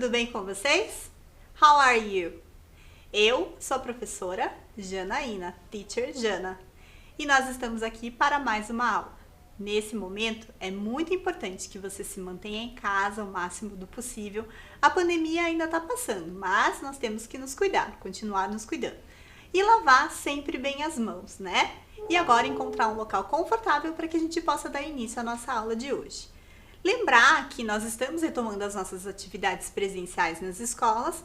tudo bem com vocês? How are you? Eu sou a professora Janaína, Teacher Jana, e nós estamos aqui para mais uma aula. Nesse momento, é muito importante que você se mantenha em casa o máximo do possível. A pandemia ainda está passando, mas nós temos que nos cuidar, continuar nos cuidando. E lavar sempre bem as mãos, né? E agora encontrar um local confortável para que a gente possa dar início à nossa aula de hoje. Lembrar que nós estamos retomando as nossas atividades presenciais nas escolas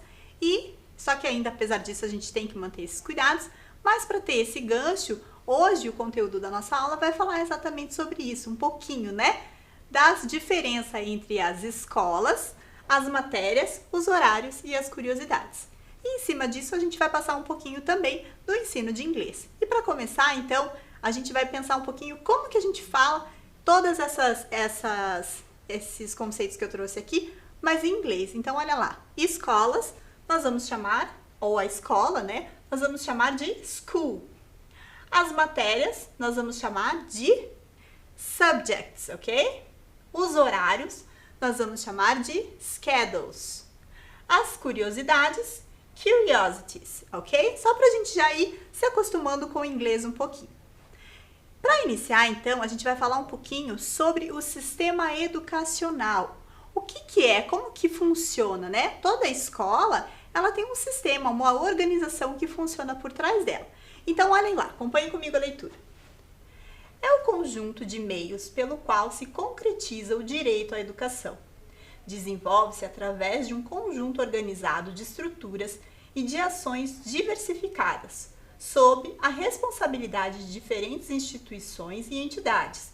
só que ainda apesar disso a gente tem que manter esses cuidados, mas para ter esse gancho, hoje o conteúdo da nossa aula vai falar exatamente sobre isso, um pouquinho, né? Das diferenças entre as escolas, as matérias, os horários e as curiosidades. E em cima disso a gente vai passar um pouquinho também do ensino de inglês. E para começar, então, a gente vai pensar um pouquinho como que a gente fala todas esses conceitos que eu trouxe aqui, mas em inglês. Então, olha lá, escolas, nós vamos chamar, ou a escola, né? Nós vamos chamar de school. As matérias, nós vamos chamar de subjects, ok? Os horários, nós vamos chamar de schedules. As curiosidades, curiosities, ok? Só pra gente já ir se acostumando com o inglês um pouquinho. Para iniciar, então, a gente vai falar um pouquinho sobre o sistema educacional. O que é? Como que funciona, né? Toda escola, ela tem um sistema, uma organização que funciona por trás dela. Então, olhem lá, acompanhem comigo a leitura. É o conjunto de meios pelo qual se concretiza o direito à educação. Desenvolve-se através de um conjunto organizado de estruturas e de ações diversificadas, sob a responsabilidade de diferentes instituições e entidades,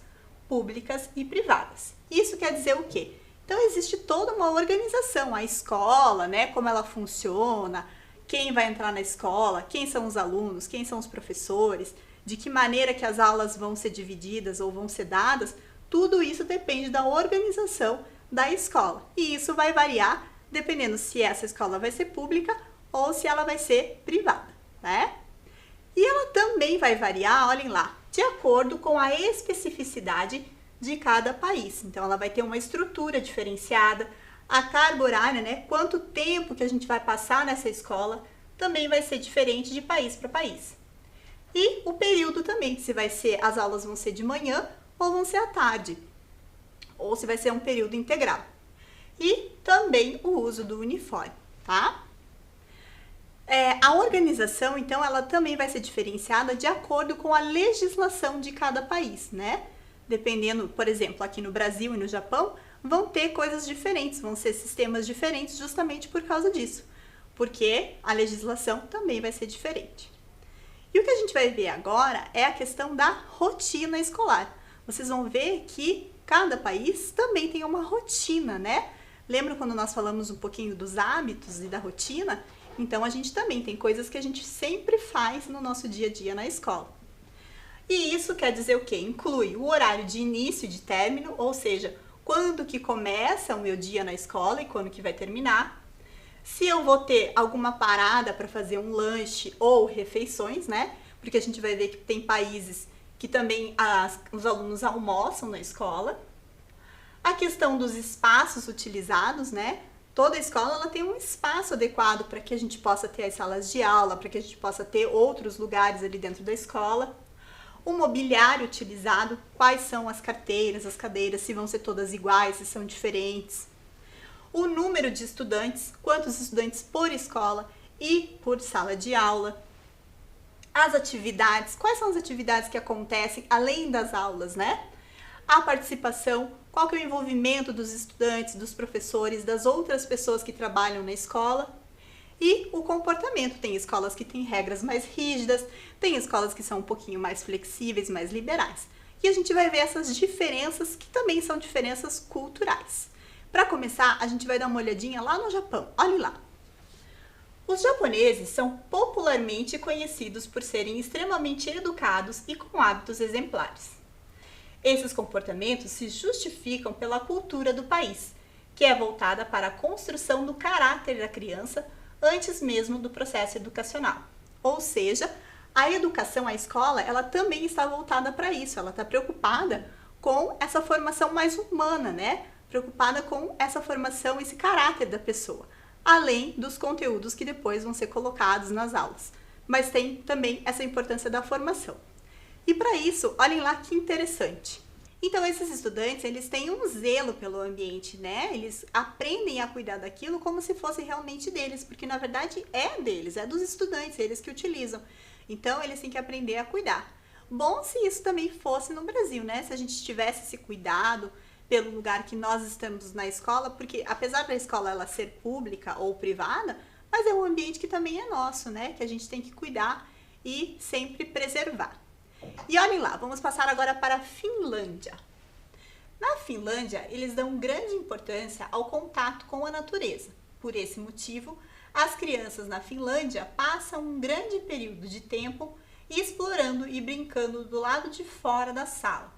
públicas e privadas. Isso quer dizer o quê? Então, existe toda uma organização, a escola, né, como ela funciona, quem vai entrar na escola, quem são os alunos, quem são os professores, de que maneira que as aulas vão ser divididas ou vão ser dadas, tudo isso depende da organização da escola. E isso vai variar dependendo se essa escola vai ser pública ou se ela vai ser privada, né? E ela também vai variar, olhem lá, de acordo com a especificidade de cada país. Então, ela vai ter uma estrutura diferenciada, a carga horária, né? Quanto tempo que a gente vai passar nessa escola também vai ser diferente de país para país. E o período também, se as aulas vão ser de manhã ou vão ser à tarde, ou se vai ser um período integral. E também o uso do uniforme, tá? A organização, então, ela também vai ser diferenciada de acordo com a legislação de cada país, né? Dependendo, por exemplo, aqui no Brasil e no Japão, vão ter coisas diferentes, vão ser sistemas diferentes justamente por causa disso, porque a legislação também vai ser diferente. E o que a gente vai ver agora é a questão da rotina escolar. Vocês vão ver que cada país também tem uma rotina, né? Lembra quando nós falamos um pouquinho dos hábitos e da rotina? Então, a gente também tem coisas que a gente sempre faz no nosso dia a dia na escola. E isso quer dizer o quê? Inclui o horário de início e de término, ou seja, quando que começa o meu dia na escola e quando que vai terminar. Se eu vou ter alguma parada para fazer um lanche ou refeições, né? Porque a gente vai ver que tem países que também os alunos almoçam na escola. A questão dos espaços utilizados, né? Toda escola ela tem um espaço adequado para que a gente possa ter as salas de aula, para que a gente possa ter outros lugares ali dentro da escola. O mobiliário utilizado, quais são as carteiras, as cadeiras, se vão ser todas iguais, se são diferentes. O número de estudantes, quantos estudantes por escola e por sala de aula. As atividades, quais são as atividades que acontecem além das aulas, né? A participação, qual que é o envolvimento dos estudantes, dos professores, das outras pessoas que trabalham na escola. E o comportamento, tem escolas que têm regras mais rígidas, tem escolas que são um pouquinho mais flexíveis, mais liberais. E a gente vai ver essas diferenças que também são diferenças culturais. Para começar, a gente vai dar uma olhadinha lá no Japão, olhem lá. Os japoneses são popularmente conhecidos por serem extremamente educados e com hábitos exemplares. Esses comportamentos se justificam pela cultura do país, que é voltada para a construção do caráter da criança antes mesmo do processo educacional. Ou seja, a educação, a escola, ela também está voltada para isso, ela está preocupada com essa formação mais humana, né? preocupada com essa formação, esse caráter da pessoa, além dos conteúdos que depois vão ser colocados nas aulas. Mas tem também essa importância da formação. E para isso, olhem lá que interessante. Então, esses estudantes, eles têm um zelo pelo ambiente, né? Eles aprendem a cuidar daquilo como se fosse realmente deles, porque na verdade é deles, é dos estudantes, eles que utilizam. Então, eles têm que aprender a cuidar. Bom se isso também fosse no Brasil, né? Se a gente tivesse esse cuidado pelo lugar que nós estamos na escola, porque apesar da escola ela ser pública ou privada, mas é um ambiente que também é nosso, né? Que a gente tem que cuidar e sempre preservar. E olhem lá, vamos passar agora para a Finlândia. Na Finlândia, eles dão grande importância ao contato com a natureza. Por esse motivo, as crianças na Finlândia passam um grande período de tempo explorando e brincando do lado de fora da sala,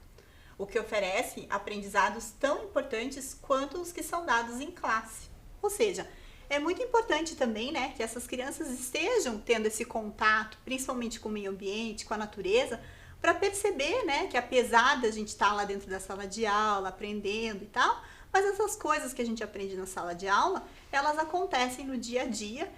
o que oferece aprendizados tão importantes quanto os que são dados em classe. Ou seja, é muito importante também, né, que essas crianças estejam tendo esse contato, principalmente com o meio ambiente, com a natureza, para perceber, né, que apesar da gente estar lá dentro da sala de aula, aprendendo e tal, mas essas coisas que a gente aprende na sala de aula, elas acontecem no dia a dia,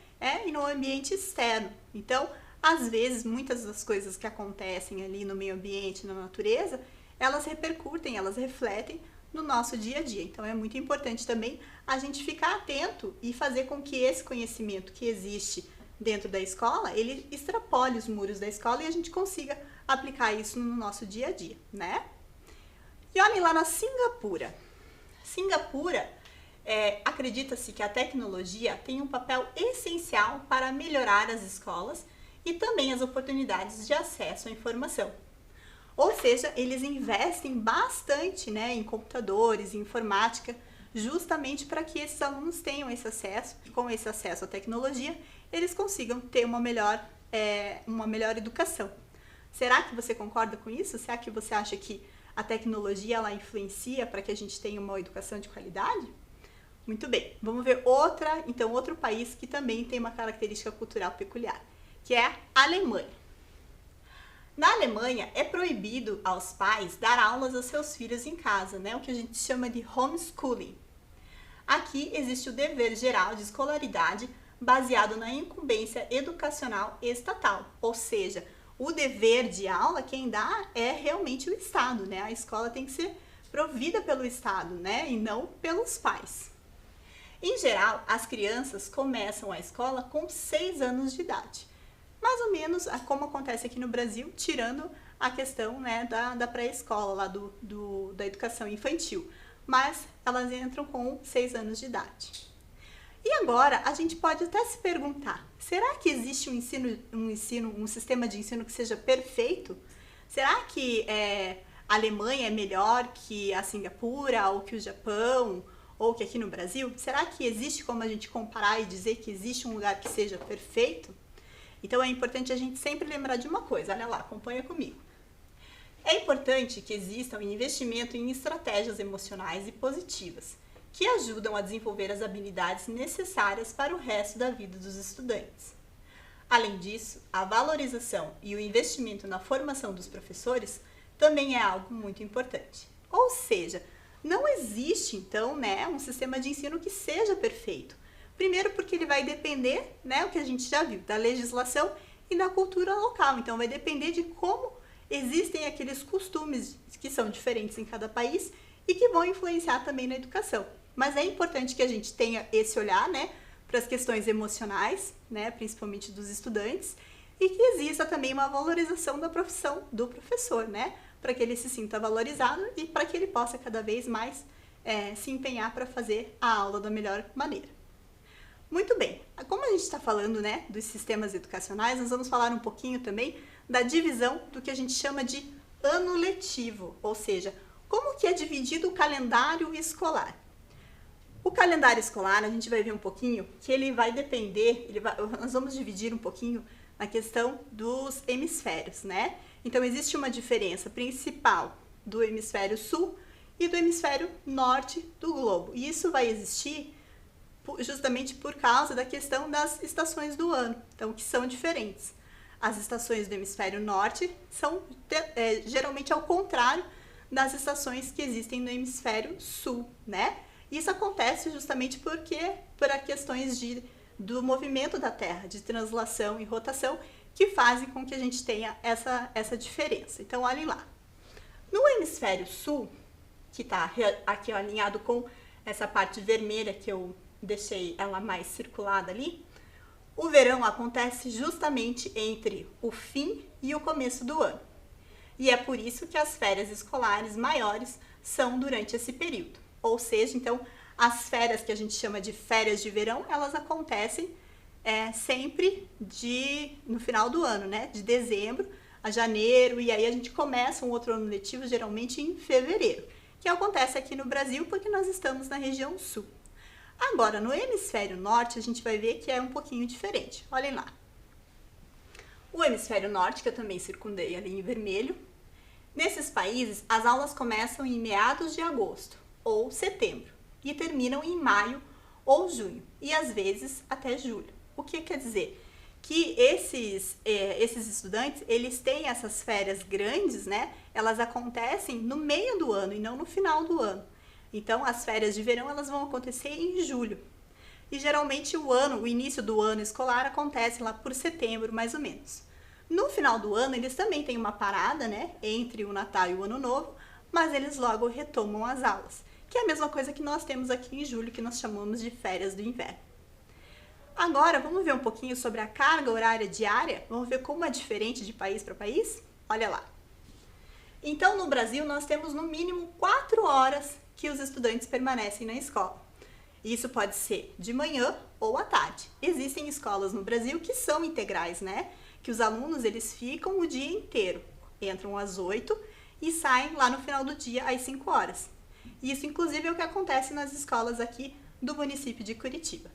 e no ambiente externo. Então, às vezes, muitas das coisas que acontecem ali no meio ambiente, na natureza, elas repercutem, elas refletem no nosso dia a dia. Então, é muito importante também a gente ficar atento e fazer com que esse conhecimento que existe dentro da escola, ele extrapole os muros da escola e a gente consiga aplicar isso no nosso dia a dia, né? E olhem lá na Singapura. Singapura, acredita-se que a tecnologia tem um papel essencial para melhorar as escolas e também as oportunidades de acesso à informação. Ou seja, eles investem bastante, né, em computadores, em informática, justamente para que esses alunos tenham esse acesso, e com esse acesso à tecnologia, eles consigam ter uma melhor educação. Será que você concorda com isso? Será que você acha que a tecnologia ela influencia para que a gente tenha uma educação de qualidade? Muito bem, vamos ver outro país que também tem uma característica cultural peculiar, que é a Alemanha. Na Alemanha, é proibido aos pais dar aulas aos seus filhos em casa, né? O que a gente chama de homeschooling. Aqui existe o dever geral de escolaridade baseado na incumbência educacional estatal, ou seja, o dever de aula quem dá é realmente o Estado, né? A escola tem que ser provida pelo Estado, né? E não pelos pais. Em geral, as crianças começam a escola com 6 anos de idade. Mais ou menos como acontece aqui no Brasil, tirando a questão, né, da pré-escola, lá da educação infantil. Mas elas entram com 6 anos de idade. E agora, a gente pode até se perguntar, será que existe um sistema de ensino que seja perfeito? Será que a Alemanha é melhor que a Singapura, ou que o Japão, ou que aqui no Brasil? Será que existe como a gente comparar e dizer que existe um lugar que seja perfeito? Então, é importante a gente sempre lembrar de uma coisa, olha lá, acompanha comigo. É importante que exista um investimento em estratégias emocionais e positivas, que ajudam a desenvolver as habilidades necessárias para o resto da vida dos estudantes. Além disso, a valorização e o investimento na formação dos professores também é algo muito importante. Ou seja, não existe, então, né, um sistema de ensino que seja perfeito. Primeiro porque ele vai depender, né, o que a gente já viu, da legislação e da cultura local. Então, vai depender de como existem aqueles costumes que são diferentes em cada país e que vão influenciar também na educação. Mas é importante que a gente tenha esse olhar, né, para as questões emocionais, né, principalmente dos estudantes, e que exista também uma valorização da profissão do professor, né, para que ele se sinta valorizado e para que ele possa cada vez mais se empenhar para fazer a aula da melhor maneira. Muito bem, como a gente está falando, né, dos sistemas educacionais, nós vamos falar um pouquinho também da divisão do que a gente chama de ano letivo, ou seja, como que é dividido o calendário escolar. O calendário escolar, a gente vai ver um pouquinho que ele vai depender, nós vamos dividir um pouquinho na questão dos hemisférios, né? Então, existe uma diferença principal do hemisfério sul e do hemisfério norte do globo. E isso vai existir justamente por causa da questão das estações do ano, então, que são diferentes. As estações do hemisfério norte são geralmente ao contrário das estações que existem no hemisfério sul, né? Isso acontece justamente por questões do movimento da Terra, de translação e rotação, que fazem com que a gente tenha essa diferença. Então, olhem lá. No hemisfério sul, que está aqui ó, alinhado com essa parte vermelha que eu deixei ela mais circulada ali, o verão acontece justamente entre o fim e o começo do ano. E é por isso que as férias escolares maiores são durante esse período. Ou seja, então, as férias que a gente chama de férias de verão, elas acontecem sempre no final do ano, né? De dezembro a janeiro, e aí a gente começa um outro ano letivo geralmente em fevereiro, que acontece aqui no Brasil porque nós estamos na região sul. Agora, no hemisfério norte, a gente vai ver que é um pouquinho diferente. Olhem lá. O hemisfério norte, que eu também circundei ali em vermelho, nesses países, as aulas começam em meados de agosto ou setembro e terminam em maio ou junho, e às vezes até julho. O que quer dizer? Que esses estudantes, eles têm essas férias grandes, né? Elas acontecem no meio do ano e não no final do ano. Então, as férias de verão, elas vão acontecer em julho. E geralmente o início do ano escolar acontece lá por setembro, mais ou menos. No final do ano, eles também têm uma parada, né? Entre o Natal e o Ano Novo, mas eles logo retomam as aulas, que é a mesma coisa que nós temos aqui em julho, que nós chamamos de férias do inverno. Agora, vamos ver um pouquinho sobre a carga horária diária? Vamos ver como é diferente de país para país? Olha lá. Então, no Brasil, nós temos no mínimo 4 horas que os estudantes permanecem na escola. Isso pode ser de manhã ou à tarde. Existem escolas no Brasil que são integrais, né? Que os alunos, eles ficam o dia inteiro. Entram às 8 e saem lá no final do dia às 5 horas. Isso, inclusive, é o que acontece nas escolas aqui do município de Curitiba.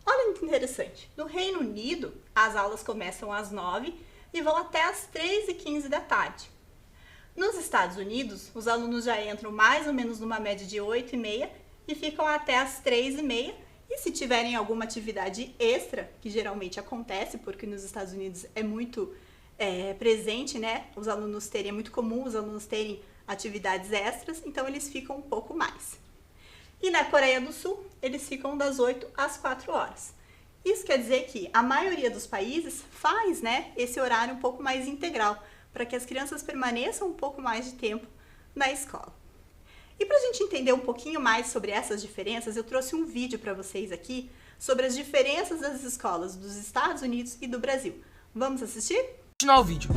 Olha que interessante. No Reino Unido, as aulas começam às 9 e vão até às 3h15 da tarde. Nos Estados Unidos, os alunos já entram mais ou menos numa média de 8h30 e ficam até às 3h30. E se tiverem alguma atividade extra, que geralmente acontece, porque nos Estados Unidos é muito presente, né? É muito comum os alunos terem atividades extras, então eles ficam um pouco mais. E na Coreia do Sul, eles ficam das 8 às 4 horas. Isso quer dizer que a maioria dos países faz, né, esse horário um pouco mais integral, para que as crianças permaneçam um pouco mais de tempo na escola. E para a gente entender um pouquinho mais sobre essas diferenças, eu trouxe um vídeo para vocês aqui sobre as diferenças das escolas dos Estados Unidos e do Brasil. Vamos assistir? Continuar o vídeo.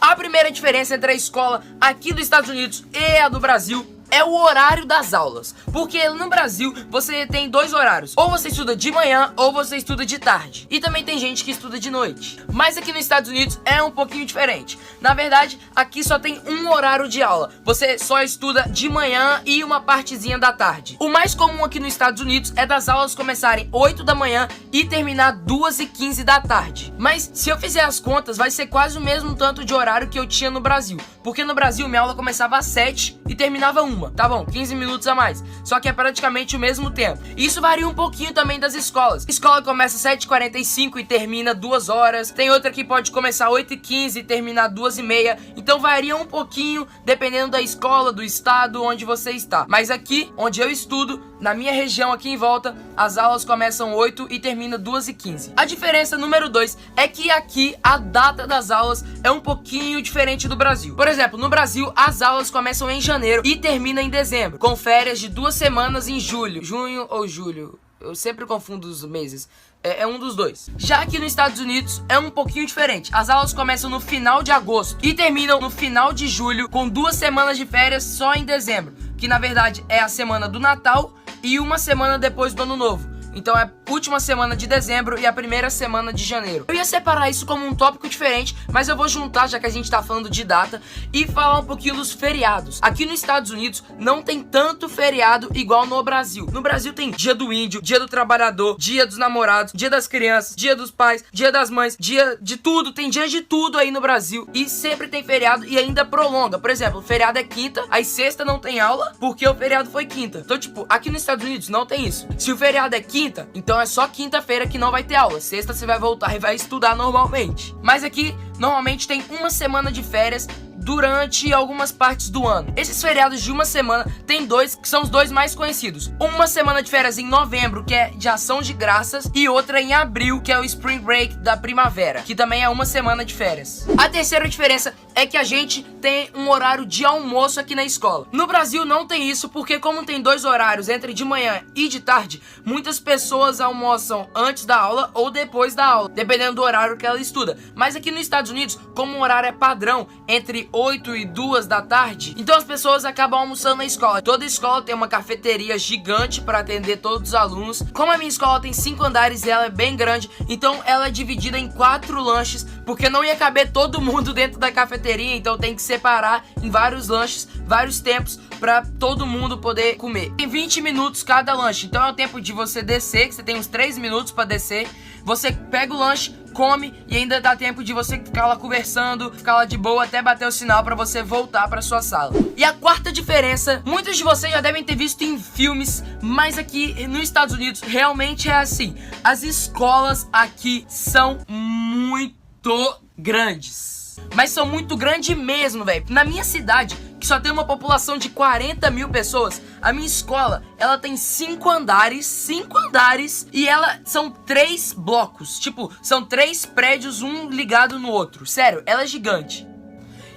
A primeira diferença entre a escola aqui dos Estados Unidos e a do Brasil é o horário das aulas, porque no Brasil você tem 2 horários, ou você estuda de manhã ou você estuda de tarde, e também tem gente que estuda de noite. Mas aqui nos Estados Unidos é um pouquinho diferente. Na verdade, aqui só tem um horário de aula, você só estuda de manhã e uma partezinha da tarde. O mais comum aqui nos Estados Unidos é das aulas começarem 8 da manhã e terminar 2h15 da tarde. Mas se eu fizer as contas, vai ser quase o mesmo tanto de horário que eu tinha no Brasil, porque no Brasil minha aula começava às 7 e terminava 1. Tá bom, 15 minutos a mais, só que é praticamente o mesmo tempo. Isso varia um pouquinho também das escolas. A escola começa às 7h45 e termina 2 horas. Tem outra que pode começar às 8h15 e terminar 2h30. Então varia um pouquinho dependendo da escola, do estado onde você está. Mas aqui, onde eu estudo, na minha região aqui em volta, as aulas começam 8 e terminam 2h15. A diferença número 2 é que aqui a data das aulas é um pouquinho diferente do Brasil. Por exemplo, no Brasil as aulas começam em janeiro e terminam em dezembro, com férias de 2 semanas em julho, junho ou julho. Eu sempre confundo os meses. É um dos dois. Já aqui nos Estados Unidos é um pouquinho diferente. As aulas começam no final de agosto e terminam no final de julho, com 2 semanas de férias só em dezembro, que na verdade é a semana do Natal e uma semana depois do Ano Novo. Então é a última semana de dezembro e a primeira semana de janeiro. Eu ia separar isso como um tópico diferente, mas eu vou juntar, já que a gente tá falando de data, e falar um pouquinho dos feriados. Aqui nos Estados Unidos não tem tanto feriado igual no Brasil. No Brasil tem Dia do Índio, Dia do Trabalhador, Dia dos Namorados, Dia das Crianças, Dia dos Pais, Dia das Mães, Dia de tudo. Tem dia de tudo aí no Brasil e sempre tem feriado e ainda prolonga. Por exemplo, o feriado é quinta, aí sexta não tem aula porque o feriado foi quinta. Então, tipo, aqui nos Estados Unidos não tem isso. Se o feriado é quinta, então é só quinta-feira que não vai ter aula. Sexta você vai voltar e vai estudar normalmente. Mas aqui, normalmente tem uma semana de férias durante algumas partes do ano. Esses feriados de uma semana tem dois que são os dois mais conhecidos. Uma semana de férias em novembro, que é de ação de graças, e outra em abril, que é o Spring Break da primavera, que também é uma semana de férias. A terceira diferença é que a gente tem um horário de almoço aqui na escola. No Brasil não tem isso, porque como tem dois horários entre de manhã e de tarde, muitas pessoas almoçam antes da aula ou depois da aula, dependendo do horário que ela estuda. Mas aqui nos Estados Unidos, como o horário é padrão, entre 8 e 2 da tarde, então as pessoas acabam almoçando na escola. Toda escola tem uma cafeteria gigante para atender todos os alunos. Como a minha escola tem 5 andares e ela é bem grande, então ela é dividida em 4 lanches, porque não ia caber todo mundo dentro da cafeteria, então tem que separar em vários lanches, vários tempos, para todo mundo poder comer. Tem 20 minutos cada lanche, então é o tempo de você descer, que você tem uns 3 minutos para descer. Você pega o lanche, come e ainda dá tempo de você ficar lá conversando, ficar lá de boa até bater o sinal para você voltar para sua sala. E a quarta diferença, muitos de vocês já devem ter visto em filmes, mas aqui nos Estados Unidos realmente é assim. As escolas aqui são muito grandes. Mas são muito grandes mesmo, velho. Na minha cidade, que só tem uma população de 40 mil pessoas, a minha escola, ela tem 5 andares, e ela são 3 blocos. Tipo, são 3 prédios, um ligado no outro. Sério, ela é gigante.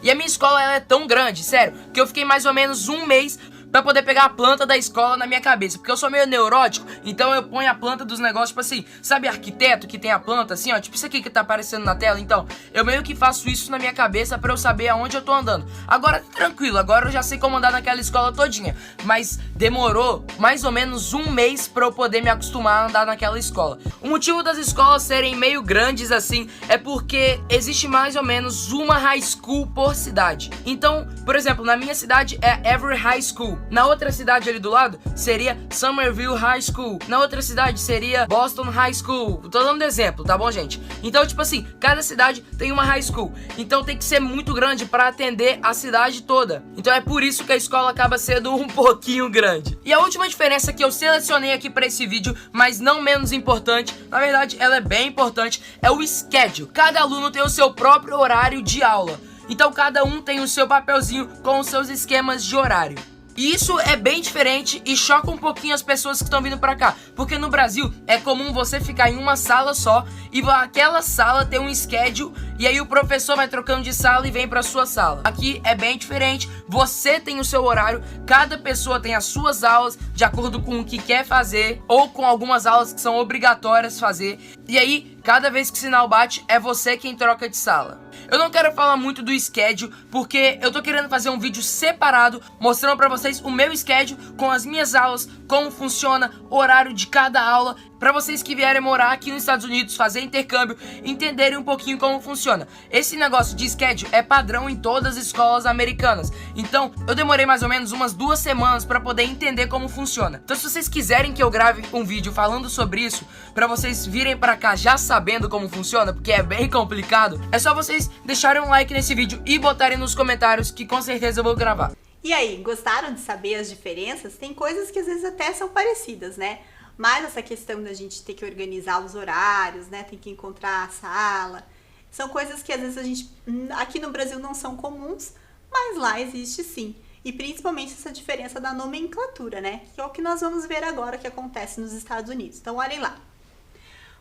E a minha escola, ela é tão grande, sério, que eu fiquei mais ou menos um mês pra poder pegar a planta da escola na minha cabeça. Porque eu sou meio neurótico, então eu ponho a planta dos negócios, tipo assim, sabe arquiteto que tem a planta assim, ó, tipo isso aqui que tá aparecendo na tela? Então, eu meio que faço isso na minha cabeça pra eu saber aonde eu tô andando. Agora, tranquilo, agora eu já sei como andar naquela escola todinha. Mas demorou mais ou menos um mês pra eu poder me acostumar a andar naquela escola. O motivo das escolas serem meio grandes assim é porque existe mais ou menos uma high school por cidade. Então, por exemplo, na minha cidade é Everett High School. Na outra cidade ali do lado seria Somerville High School. Na outra cidade seria Boston High School. Tô dando exemplo, tá bom, gente? Então, tipo assim, cada cidade tem uma high school. Então tem que ser muito grande pra atender a cidade toda. Então é por isso que a escola acaba sendo um pouquinho grande. E a última diferença que eu selecionei aqui pra esse vídeo, mas não menos importante, na verdade ela é bem importante, é o schedule. Cada aluno tem o seu próprio horário de aula. Então cada um tem o seu papelzinho com os seus esquemas de horário. E isso é bem diferente e choca um pouquinho as pessoas que estão vindo pra cá. Porque no Brasil é comum você ficar em uma sala só e aquela sala tem um schedule e aí o professor vai trocando de sala e vem pra sua sala. Aqui é bem diferente, você tem o seu horário, cada pessoa tem as suas aulas de acordo com o que quer fazer ou com algumas aulas que são obrigatórias fazer. E aí, cada vez que o sinal bate, é você quem troca de sala. Eu não quero falar muito do schedule, porque eu tô querendo fazer um vídeo separado, mostrando pra vocês o meu schedule, com as minhas aulas, como funciona, o horário de cada aula, pra vocês que vierem morar aqui nos Estados Unidos, fazer intercâmbio, entenderem um pouquinho como funciona. Esse negócio de schedule é padrão em todas as escolas americanas, então eu demorei mais ou menos umas 2 semanas pra poder entender como funciona. Então se vocês quiserem que eu grave um vídeo falando sobre isso, pra vocês virem pra cá já sabendo como funciona, porque é bem complicado, é só vocês deixarem um like nesse vídeo e botarem nos comentários que com certeza eu vou gravar. E aí, gostaram de saber as diferenças? Tem coisas que às vezes até são parecidas, né? Mas essa questão da gente ter que organizar os horários, né? Tem que encontrar a sala. São coisas que às vezes a gente, aqui no Brasil não são comuns, mas lá existe sim. E principalmente essa diferença da nomenclatura, né? Que é o que nós vamos ver agora que acontece nos Estados Unidos. Então, olhem lá.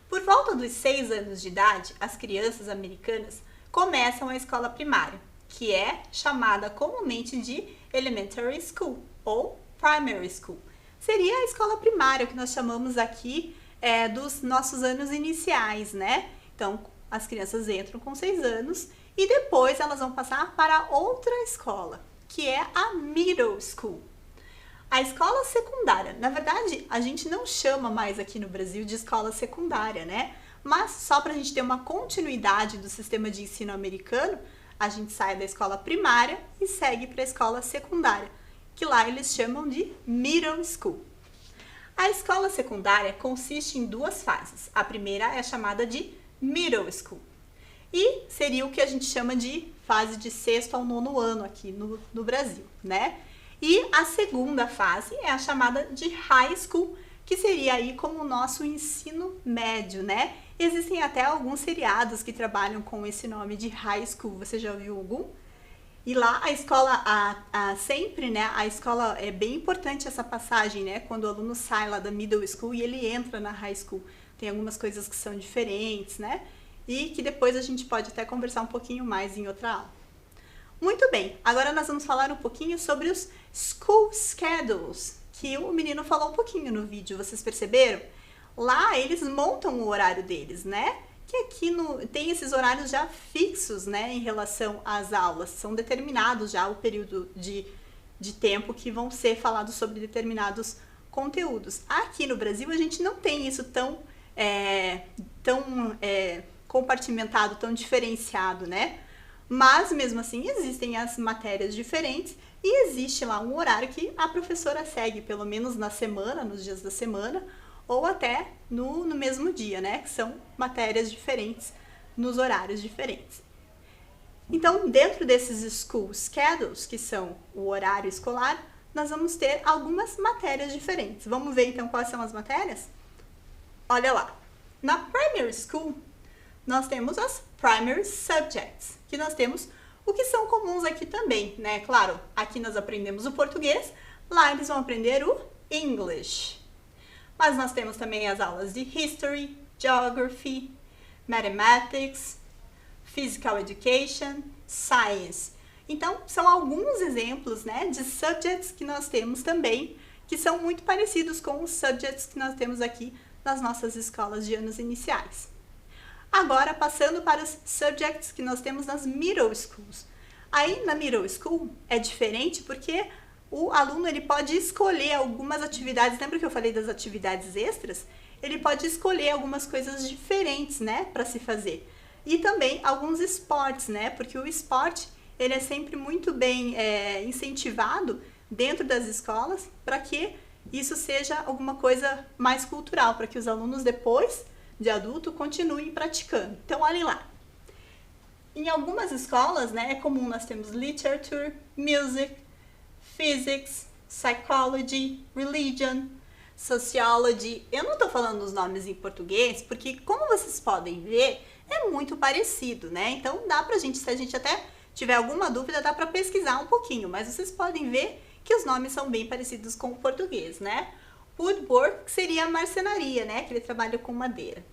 Por volta dos 6 anos de idade, as crianças americanas começam a escola primária, que é chamada comumente de Elementary School ou Primary School. Seria a escola primária, o que nós chamamos aqui dos nossos anos iniciais, né? Então, as crianças entram com 6 anos e depois elas vão passar para outra escola, que é a Middle School. A escola secundária, na verdade, a gente não chama mais aqui no Brasil de escola secundária, né? Mas só para a gente ter uma continuidade do sistema de ensino americano, a gente sai da escola primária e segue para a escola secundária, que lá eles chamam de Middle School. A escola secundária consiste em 2 fases. A primeira é chamada de Middle School e seria o que a gente chama de fase de 6º ao 9º ano aqui no Brasil, né? E a segunda fase é a chamada de High School, que seria aí como o nosso ensino médio, né? Existem até alguns seriados que trabalham com esse nome de High School. Você já ouviu algum? E lá a escola, sempre, né, a escola é bem importante essa passagem, né, quando o aluno sai lá da middle school e ele entra na high school. Tem algumas coisas que são diferentes, né, e que depois a gente pode até conversar um pouquinho mais em outra aula. Muito bem, agora nós vamos falar um pouquinho sobre os school schedules, que o menino falou um pouquinho no vídeo, vocês perceberam? Lá eles montam o horário deles, né? Que aqui tem esses horários já fixos, né, em relação às aulas, são determinados já o período de tempo que vão ser falados sobre determinados conteúdos. Aqui no Brasil a gente não tem isso tão compartimentado, tão diferenciado, né? Mas mesmo assim existem as matérias diferentes e existe lá um horário que a professora segue, pelo menos na semana, nos dias da semana, ou até no mesmo dia, né? Que são matérias diferentes, nos horários diferentes. Então, dentro desses school schedules, que são o horário escolar, nós vamos ter algumas matérias diferentes. Vamos ver então quais são as matérias? Olha lá. Na primary school, nós temos as primary subjects, que nós temos o que são comuns aqui também, né? Claro, aqui nós aprendemos o português, lá eles vão aprender o English. Mas nós temos também as aulas de History, Geography, Mathematics, Physical Education, Science. Então, são alguns exemplos, né, de subjects que nós temos também, que são muito parecidos com os subjects que nós temos aqui nas nossas escolas de anos iniciais. Agora, passando para os subjects que nós temos nas middle schools. Aí, na middle school, é diferente porque o aluno ele pode escolher algumas atividades. Lembra que eu falei das atividades extras? Ele pode escolher algumas coisas diferentes, né, para se fazer. E também alguns esportes, né, porque o esporte ele é sempre muito bem incentivado dentro das escolas para que isso seja alguma coisa mais cultural, para que os alunos depois de adulto continuem praticando. Então, olhem lá. Em algumas escolas, né, é comum nós temos literature, music, physics, psychology, religion, sociology. Eu não estou falando os nomes em português, porque como vocês podem ver, é muito parecido, né? Então dá pra gente, se a gente até tiver alguma dúvida, dá pra pesquisar um pouquinho, mas vocês podem ver que os nomes são bem parecidos com o português, né? Woodwork seria a marcenaria, né? Que ele trabalha com madeira.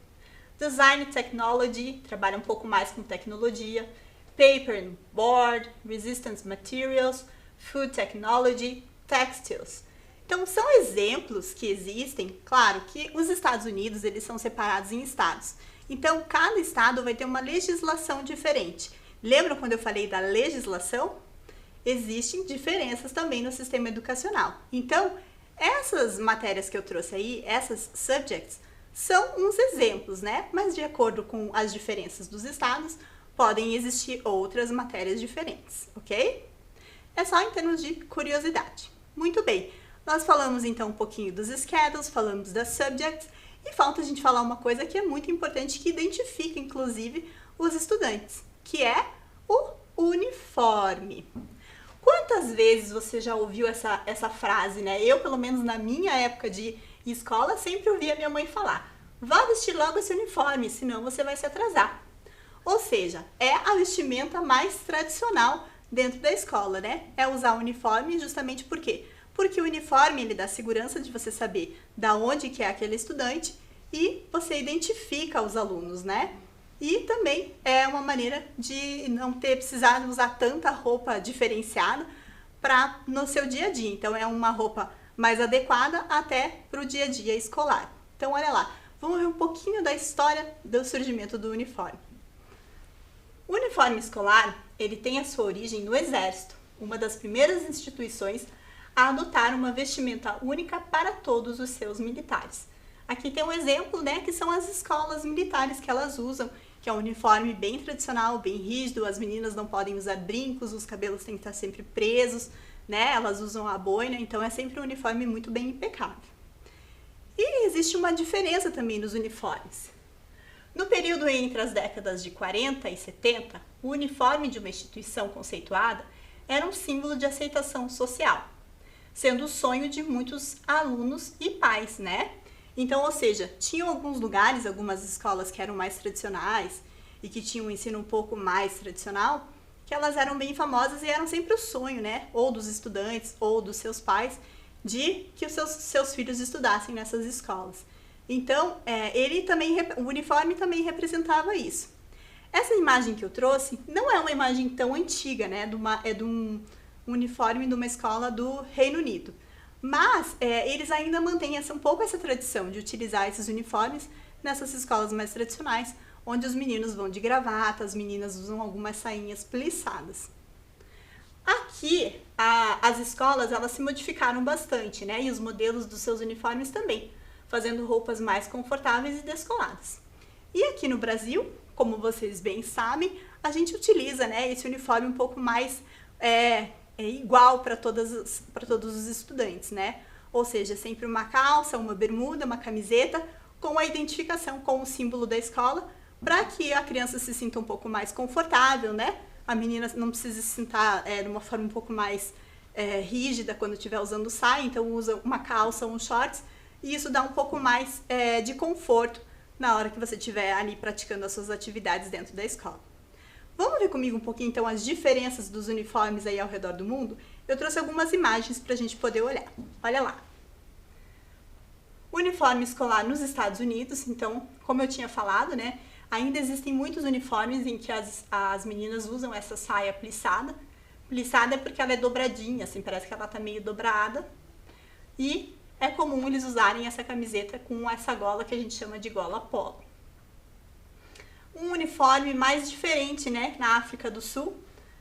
Design Technology, trabalha um pouco mais com tecnologia. Paper and Board, Resistance Materials, Food Technology, Textiles. Então, são exemplos que existem. Claro que os Estados Unidos, eles são separados em estados. Então, cada estado vai ter uma legislação diferente. Lembram quando eu falei da legislação? Existem diferenças também no sistema educacional. Então, essas matérias que eu trouxe aí, essas subjects, são uns exemplos, né? Mas de acordo com as diferenças dos estados, podem existir outras matérias diferentes, ok? É só em termos de curiosidade. Muito bem, nós falamos então um pouquinho dos schedules, falamos das subjects e falta a gente falar uma coisa que é muito importante, que identifica inclusive os estudantes, que é o uniforme. Quantas vezes você já ouviu essa frase, né? Eu, pelo menos na minha época de escola, sempre ouvia minha mãe falar: vá vestir logo esse uniforme, senão você vai se atrasar. Ou seja, é a vestimenta mais tradicional dentro da escola, né? É usar o uniforme justamente por quê? Porque o uniforme, ele dá segurança de você saber da onde que é aquele estudante e você identifica os alunos, né? E também é uma maneira de não ter precisado usar tanta roupa diferenciada no seu dia a dia. Então, é uma roupa mais adequada até para o dia a dia escolar. Então, olha lá, vamos ver um pouquinho da história do surgimento do uniforme. O uniforme escolar, ele tem a sua origem no Exército, uma das primeiras instituições a adotar uma vestimenta única para todos os seus militares. Aqui tem um exemplo, né, que são as escolas militares que elas usam, que é um uniforme bem tradicional, bem rígido, as meninas não podem usar brincos, os cabelos têm que estar sempre presos, né, elas usam a boina, então é sempre um uniforme muito bem impecável. E existe uma diferença também nos uniformes. No período entre as décadas de 40 e 70, o uniforme de uma instituição conceituada era um símbolo de aceitação social, sendo o sonho de muitos alunos e pais, né? Então, ou seja, tinham alguns lugares, algumas escolas que eram mais tradicionais e que tinham um ensino um pouco mais tradicional, que elas eram bem famosas e eram sempre o sonho, né? Ou dos estudantes, ou dos seus pais, de que os seus filhos estudassem nessas escolas. Então, o uniforme também representava isso. Essa imagem que eu trouxe não é uma imagem tão antiga, né? É de um uniforme de uma escola do Reino Unido. Mas eles ainda mantêm um pouco essa tradição de utilizar esses uniformes nessas escolas mais tradicionais, onde os meninos vão de gravata, as meninas usam algumas sainhas plissadas. Aqui, as escolas elas se modificaram bastante, né? E os modelos dos seus uniformes também, fazendo roupas mais confortáveis e descoladas. E aqui no Brasil, como vocês bem sabem, a gente utiliza, né, esse uniforme um pouco mais igual para todos os estudantes, né? Ou seja, sempre uma calça, uma bermuda, uma camiseta, com a identificação com o símbolo da escola, para que a criança se sinta um pouco mais confortável, né? A menina não precisa se sentar de uma forma um pouco mais rígida quando estiver usando saia, então usa uma calça ou um shorts, e isso dá um pouco mais de conforto na hora que você estiver ali praticando as suas atividades dentro da escola. Vamos ver comigo um pouquinho então as diferenças dos uniformes aí ao redor do mundo? Eu trouxe algumas imagens para a gente poder olhar. Olha lá. Uniforme escolar nos Estados Unidos, então, como eu tinha falado, né? Ainda existem muitos uniformes em que as meninas usam essa saia plissada. Plissada é porque ela é dobradinha, assim, parece que ela tá meio dobrada. E é comum eles usarem essa camiseta com essa gola que a gente chama de gola polo. Um uniforme mais diferente, né, na África do Sul.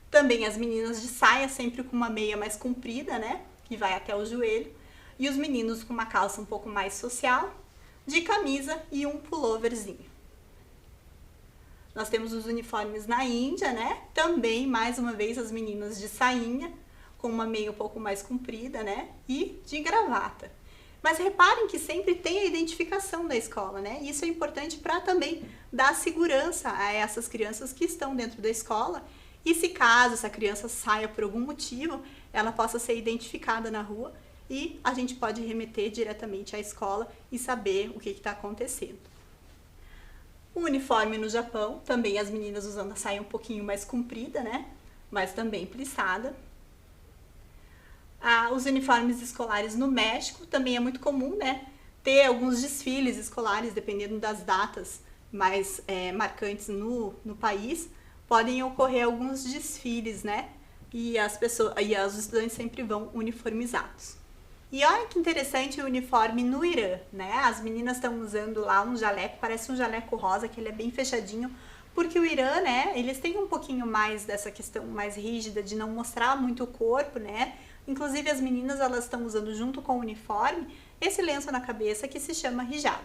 Também as meninas de saia, sempre com uma meia mais comprida, né, que vai até o joelho. E os meninos com uma calça um pouco mais social, de camisa e um pulloverzinho. Nós temos os uniformes na Índia, né? Também, mais uma vez, as meninas de sainha, com uma meia um pouco mais comprida, né? E de gravata. Mas reparem que sempre tem a identificação da escola, né? Isso é importante para também dar segurança a essas crianças que estão dentro da escola. E se caso essa criança saia por algum motivo, ela possa ser identificada na rua e a gente pode remeter diretamente à escola e saber o que está acontecendo. O uniforme no Japão, também as meninas usando a saia um pouquinho mais comprida, né? Mas também plissada. Os uniformes escolares no México também é muito comum, né? Ter alguns desfiles escolares, dependendo das datas mais marcantes no país, podem ocorrer alguns desfiles, né? E os estudantes sempre vão uniformizados. E olha que interessante o uniforme no Irã, né? As meninas estão usando lá um jaleco, parece um jaleco rosa, que ele é bem fechadinho, porque o Irã, né, eles têm um pouquinho mais dessa questão mais rígida de não mostrar muito o corpo, né? Inclusive as meninas, elas estão usando junto com o uniforme esse lenço na cabeça que se chama hijab.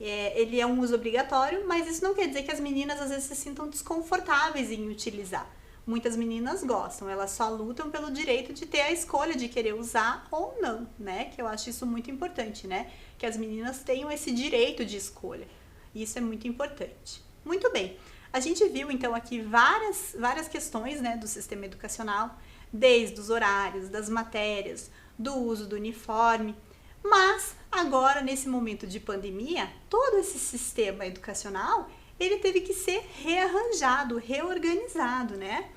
Ele é um uso obrigatório, mas isso não quer dizer que as meninas às vezes se sintam desconfortáveis em utilizar. Muitas meninas gostam, elas só lutam pelo direito de ter a escolha de querer usar ou não, né? Que eu acho isso muito importante, né? Que as meninas tenham esse direito de escolha. Isso é muito importante. Muito bem, a gente viu então aqui várias questões, né, do sistema educacional, desde os horários, das matérias, do uso do uniforme. Mas agora, nesse momento de pandemia, todo esse sistema educacional, ele teve que ser rearranjado, reorganizado, né?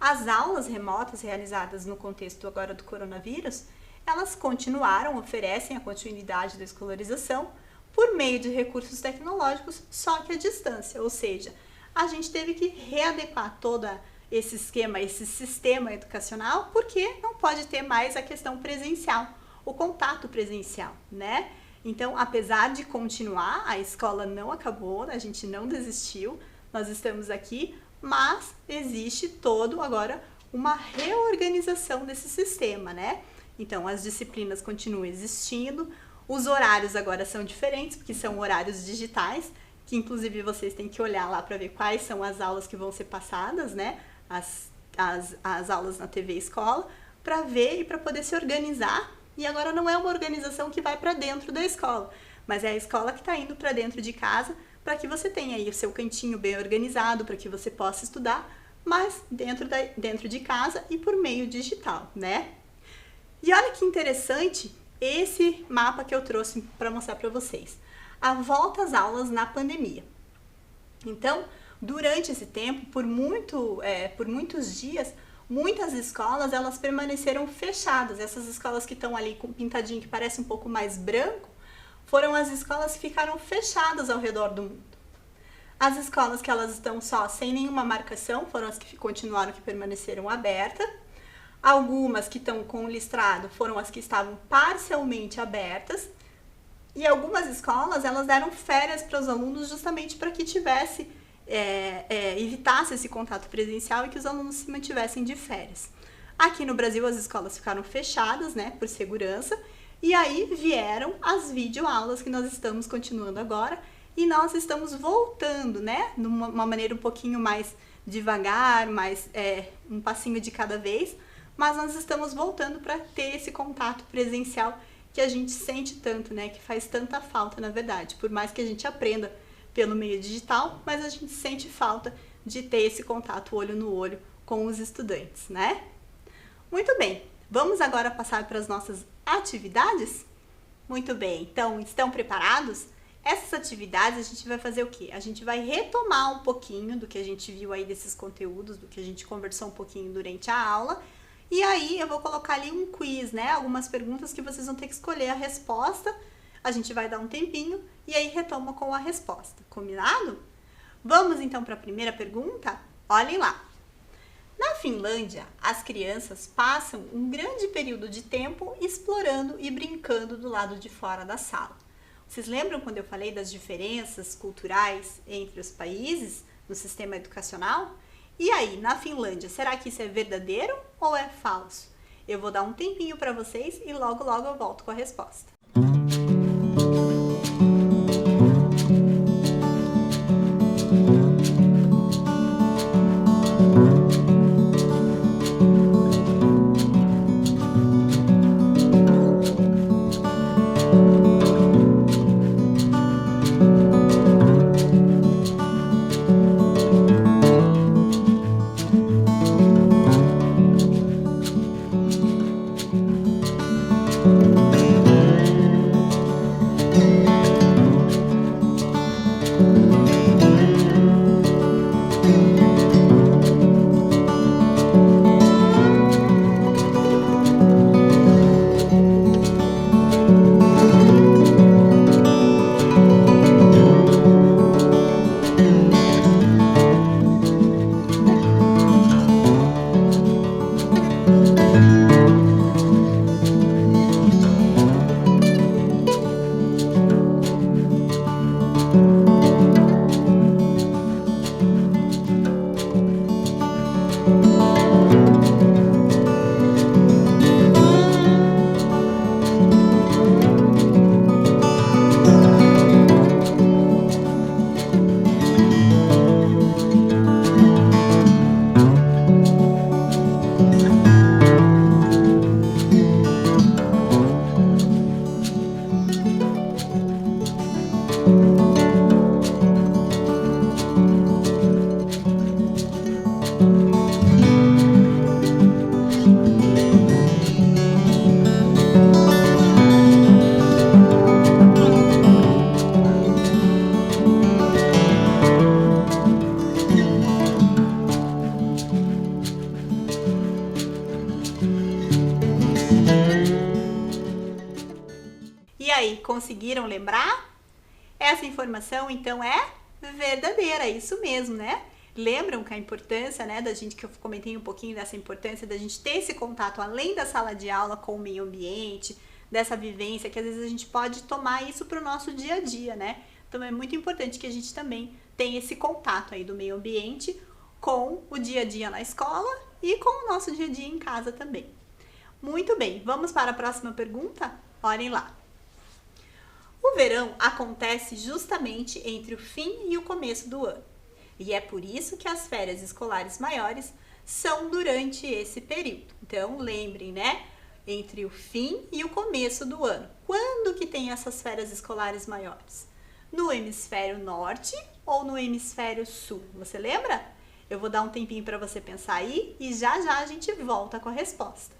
As aulas remotas realizadas no contexto agora do coronavírus, elas continuaram, oferecem a continuidade da escolarização por meio de recursos tecnológicos, só que à distância. Ou seja, a gente teve que readequar todo esse esquema, esse sistema educacional, porque não pode ter mais a questão presencial, o contato presencial, né? Então, apesar de continuar, a escola não acabou, a gente não desistiu, nós estamos aqui, mas existe todo agora uma reorganização desse sistema, né? Então, as disciplinas continuam existindo, os horários agora são diferentes, porque são horários digitais, que inclusive vocês têm que olhar lá para ver quais são as aulas que vão ser passadas, né? As aulas na TV Escola, para ver e para poder se organizar. E agora não é uma organização que vai para dentro da escola, mas é a escola que está indo para dentro de casa, para que você tenha aí o seu cantinho bem organizado, para que você possa estudar, mas dentro de casa e por meio digital, né? E olha que interessante esse mapa que eu trouxe para mostrar para vocês. A volta às aulas na pandemia. Então, Durante esse tempo, por muitos dias, muitas escolas elas permaneceram fechadas. Essas escolas que estão ali com pintadinho que parece um pouco mais branco, foram as escolas que ficaram fechadas ao redor do mundo. As escolas que elas estão só sem nenhuma marcação foram as que continuaram, que permaneceram abertas. Algumas que estão com listrado foram as que estavam parcialmente abertas. E algumas escolas elas deram férias para os alunos justamente para que evitasse esse contato presencial e que os alunos se mantivessem de férias. Aqui no Brasil as escolas ficaram fechadas, né, por segurança, e aí vieram as videoaulas que nós estamos continuando agora, e nós estamos voltando, né, numa maneira um pouquinho mais devagar, um passinho de cada vez, mas nós estamos voltando para ter esse contato presencial que a gente sente tanto, né, que faz tanta falta, na verdade, por mais que a gente aprenda pelo meio digital, mas a gente sente falta de ter esse contato olho no olho com os estudantes, né? Muito bem, vamos agora passar para as nossas atividades? Muito bem, então estão preparados? Essas atividades a gente vai fazer o quê? A gente vai retomar um pouquinho do que a gente viu aí desses conteúdos, do que a gente conversou um pouquinho durante a aula, e aí eu vou colocar ali um quiz, né? Algumas perguntas que vocês vão ter que escolher a resposta. A gente vai dar um tempinho e aí retoma com a resposta, combinado? Vamos então para a primeira pergunta? Olhem lá. Na Finlândia, as crianças passam um grande período de tempo explorando e brincando do lado de fora da sala. Vocês lembram quando eu falei das diferenças culturais entre os países no sistema educacional? E aí, na Finlândia, será que isso é verdadeiro ou é falso? Eu vou dar um tempinho para vocês e logo eu volto com a resposta. aí, conseguiram lembrar? Essa informação, então, é verdadeira, isso mesmo, né? Lembram que a importância, né, da gente, que eu comentei um pouquinho dessa importância da gente ter esse contato além da sala de aula com o meio ambiente, dessa vivência, que às vezes a gente pode tomar isso para o nosso dia a dia, né? Então é muito importante que a gente também tenha esse contato aí do meio ambiente com o dia a dia na escola e com o nosso dia a dia em casa também. Muito bem, vamos para a próxima pergunta? Olhem lá. O verão acontece justamente entre o fim e o começo do ano. E é por isso que as férias escolares maiores são durante esse período. Então, lembrem, né? Entre o fim e o começo do ano. Quando que tem essas férias escolares maiores? No hemisfério norte ou no hemisfério sul? Você lembra? Eu vou dar um tempinho para você pensar aí e já já a gente volta com a resposta.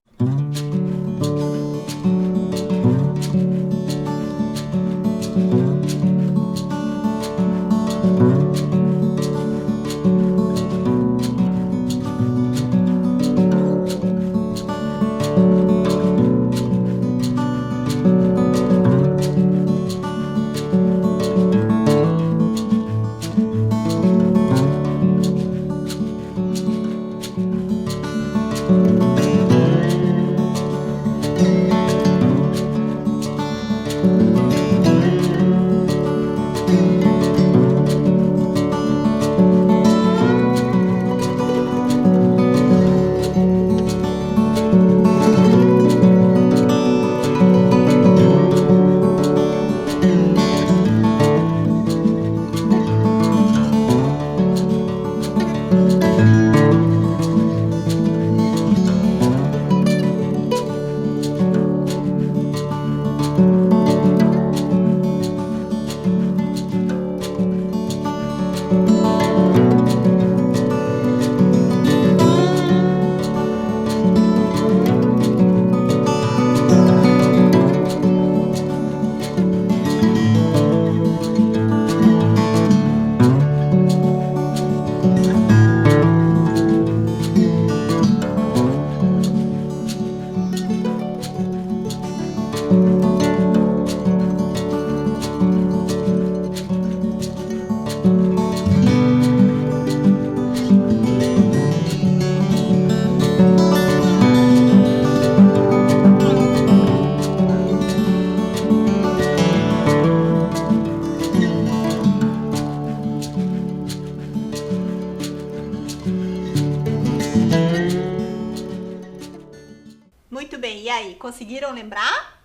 Muito bem, e aí, conseguiram lembrar?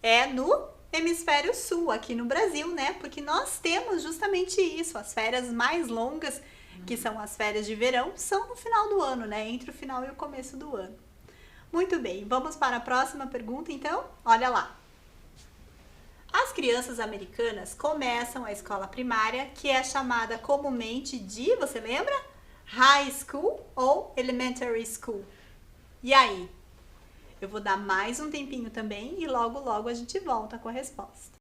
É no hemisfério sul, aqui no Brasil, né? Porque nós temos justamente isso, as férias mais longas, que são as férias de verão, são no final do ano, né? Entre o final e o começo do ano. Muito bem, vamos para a próxima pergunta, então? Olha lá. As crianças americanas começam a escola primária, que é chamada comumente de, você lembra? High School ou Elementary School. E aí? Eu vou dar mais um tempinho também e logo a gente volta com a resposta.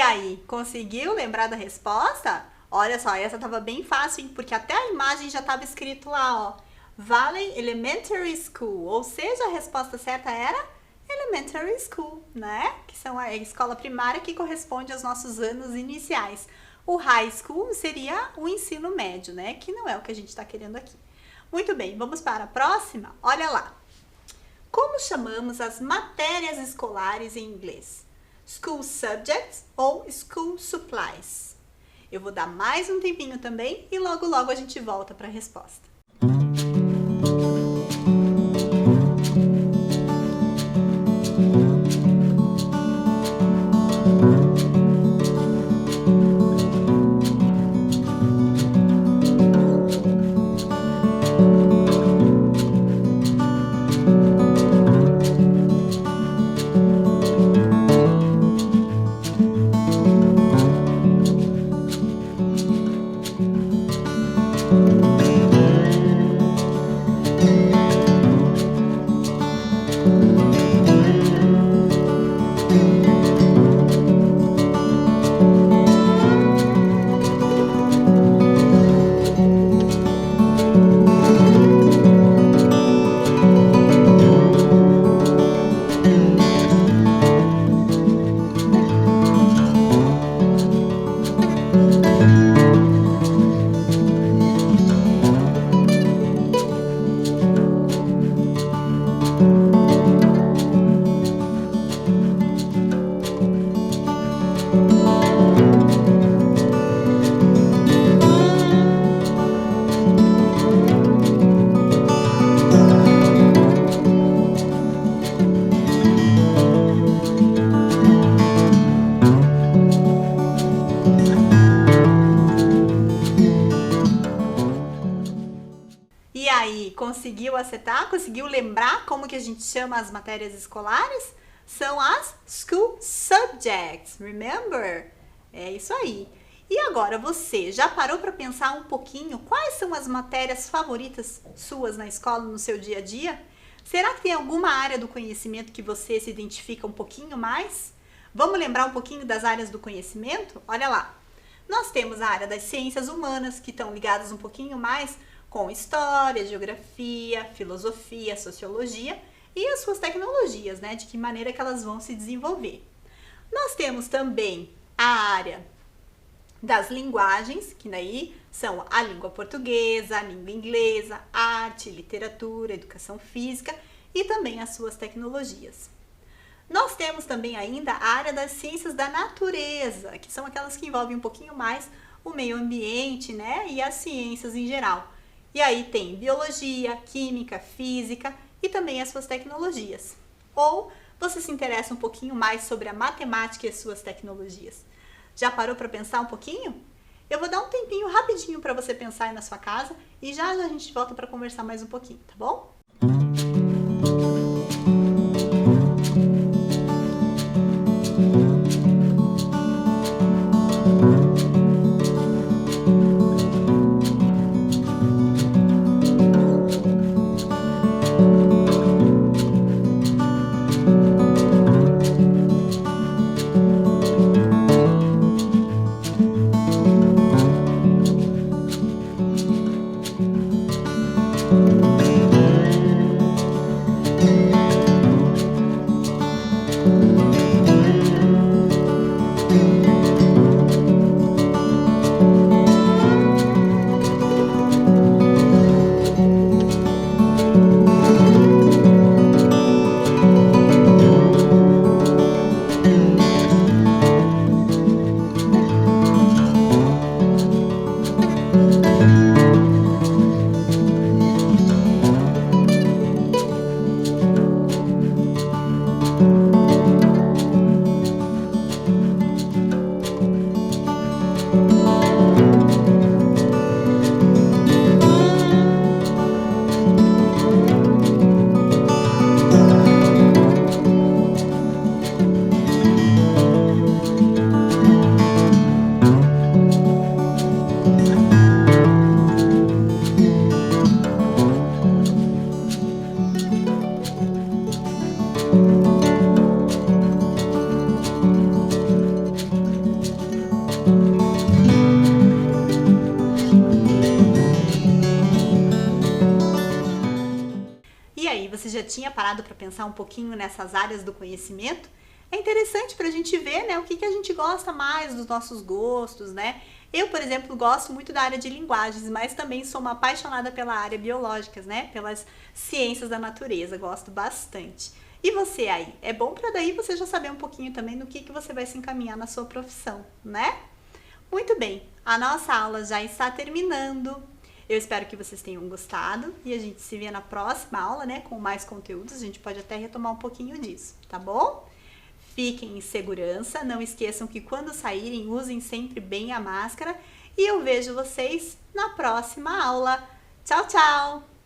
E aí, conseguiu lembrar da resposta? Olha só, essa tava bem fácil, hein? Porque até a imagem já tava escrito lá, ó. Valley Elementary School, ou seja, a resposta certa era Elementary School, né? Que são a escola primária que corresponde aos nossos anos iniciais. O High School seria o ensino médio, né? Que não é o que a gente está querendo aqui. Muito bem, vamos para a próxima? Olha lá. Como chamamos as matérias escolares em inglês? School Subjects ou School Supplies? Eu vou dar mais um tempinho também e logo a gente volta para a resposta. Conseguiu acertar? Conseguiu lembrar como que a gente chama as matérias escolares? São as school subjects, remember? É isso aí. E agora, você já parou para pensar um pouquinho quais são as matérias favoritas suas na escola, no seu dia a dia? Será que tem alguma área do conhecimento que você se identifica um pouquinho mais? Vamos lembrar um pouquinho das áreas do conhecimento? Olha lá. Nós temos a área das ciências humanas, que estão ligadas um pouquinho mais com história, geografia, filosofia, sociologia e as suas tecnologias, né? De que maneira que elas vão se desenvolver. Nós temos também a área das linguagens, que daí são a língua portuguesa, a língua inglesa, arte, literatura, educação física e também as suas tecnologias. Nós temos também ainda a área das ciências da natureza, que são aquelas que envolvem um pouquinho mais o meio ambiente, né? E as ciências em geral. E aí tem biologia, química, física e também as suas tecnologias. Ou você se interessa um pouquinho mais sobre a matemática e as suas tecnologias. Já parou para pensar um pouquinho? Eu vou dar um tempinho rapidinho para você pensar aí na sua casa e já a gente volta para conversar mais um pouquinho, tá bom? E aí, você já tinha parado para pensar um pouquinho nessas áreas do conhecimento? É interessante para a gente ver, né, o que a gente gosta mais dos nossos gostos, né? Eu, por exemplo, gosto muito da área de linguagens, mas também sou uma apaixonada pela área biológicas, né? Pelas ciências da natureza, gosto bastante. E você aí? É bom para daí você já saber um pouquinho também no que você vai se encaminhar na sua profissão, né? Muito bem, a nossa aula já está terminando. Eu espero que vocês tenham gostado e a gente se vê na próxima aula, né, com mais conteúdos. A gente pode até retomar um pouquinho disso, tá bom? Fiquem em segurança, não esqueçam que quando saírem usem sempre bem a máscara e eu vejo vocês na próxima aula. Tchau, tchau!